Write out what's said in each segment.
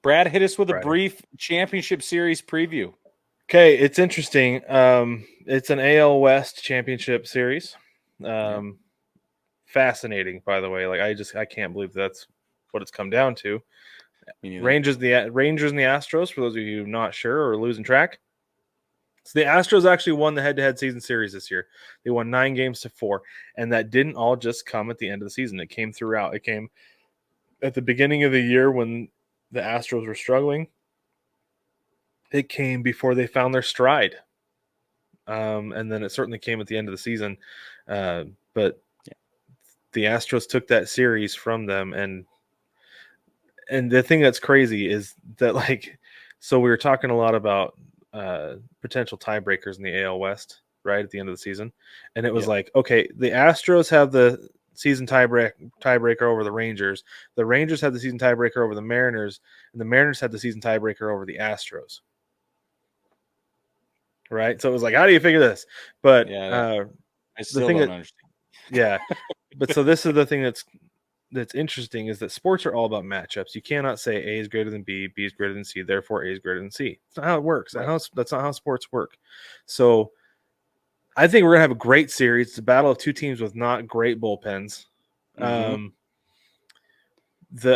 Brad, hit us with a Friday. brief championship series preview. Okay, it's interesting. It's an AL West championship series. Fascinating, by the way. Like I can't believe that's what it's come down to. Rangers and the Astros, for those of you not sure or losing track. So the Astros actually won the head-to-head season series this year. They won 9-4, and that didn't all just come at the end of the season. It came throughout. It came at the beginning of the year when the Astros were struggling. It came before they found their stride. And then it certainly came at the end of the season. But the Astros took that series from them. And the thing that's crazy is that, like, so we were talking a lot about potential tiebreakers in the AL West, right, at the end of the season. And it was like, okay, the Astros have the season tiebreaker over the Rangers. The Rangers had the season tiebreaker over the Mariners. And the Mariners had the season tiebreaker over the Astros. Right? So it was like, how do you figure this? But I still don't understand. Yeah. But so this is the thing that's interesting is that sports are all about matchups. You cannot say A is greater than B, B is greater than C, therefore A is greater than C. That's not how it works. Right. That's not how sports work. So I think we're going to have a great series. It's a battle of two teams with not great bullpens. Mm-hmm.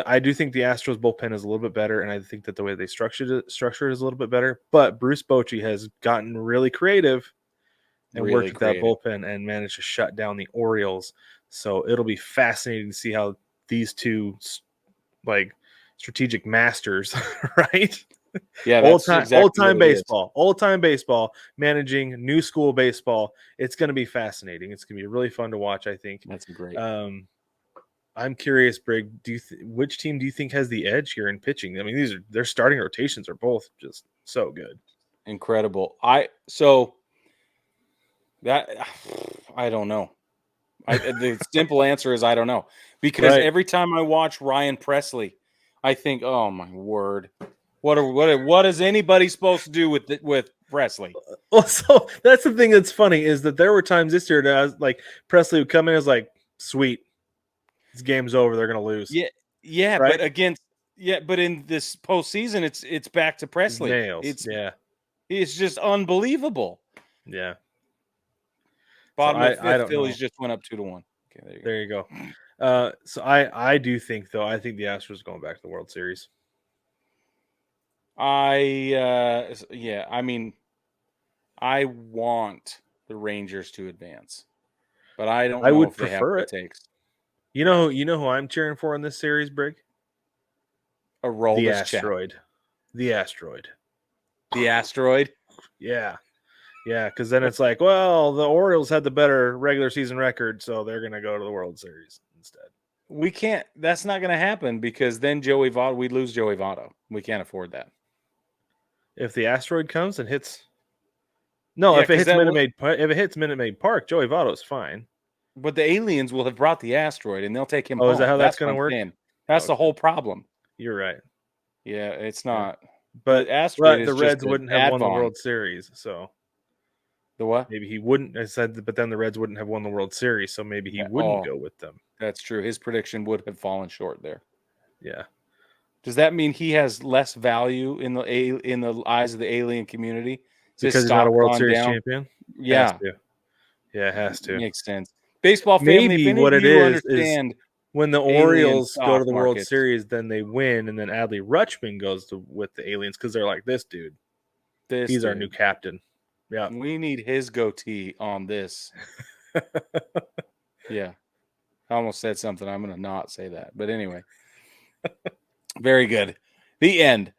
I do think the Astros bullpen is a little bit better, and I think that the way they structured it is a little bit better. But Bruce Bochy has gotten really creative and worked with that bullpen and managed to shut down the Orioles. So it'll be fascinating to see how these two, like, strategic masters, right? Yeah, old time baseball, managing new school baseball. It's going to be fascinating. It's going to be really fun to watch, I think. That's great. I'm curious, Brig. Which team do you think has the edge here in pitching? I mean, their starting rotations are both just so good, incredible. I don't know. The simple answer is I don't know, because every time I watch Ryan Presley, I think, oh my word, what is anybody supposed to do with Presley? Well, so that's the thing that's funny is that there were times this year that I was like, Presley would come in as like, sweet, this game's over, they're gonna lose. Yeah, right? but in this postseason, it's back to Presley. Nails. It's just unbelievable. Yeah. Bottom of fifth, Phillies just went up 2-1. Okay, there you go. So I do think, though, I think the Astros are going back to the World Series. I mean, I want the Rangers to advance, but I don't know if they have what it takes. You know who I'm cheering for in this series, Brig? The Asteroid. The Asteroid. The Asteroid? Yeah. Yeah, because then it's like, well, the Orioles had the better regular season record, so they're going to go to the World Series instead. We can't. That's not going to happen, because then we lose Joey Votto. We can't afford that. If the Asteroid comes and hits, if it hits Minute Maid Park, Joey Votto's fine. But the aliens will have brought the Asteroid, and they'll take him home. Is that how that's going to work? That's the whole problem. You're right. Yeah, it's not. Yeah. But the Reds wouldn't have won the World Series, so. The what? Maybe he wouldn't. I said, but then the Reds wouldn't have won the World Series, so maybe he wouldn't go with them. That's true. His prediction would have fallen short there. Yeah. Does that mean he has less value in the eyes of the alien community? Because he's not a World Series champion? Yeah. It has to. Makes sense. Baseball family, maybe what it is when the Orioles go to the World Series, then they win, and then Adley Rutschman goes with the aliens, because they're like, this dude. He's our new captain. Yeah, we need his goatee on this. Yeah, I almost said something. I'm going to not say that, but anyway. Very good. The end.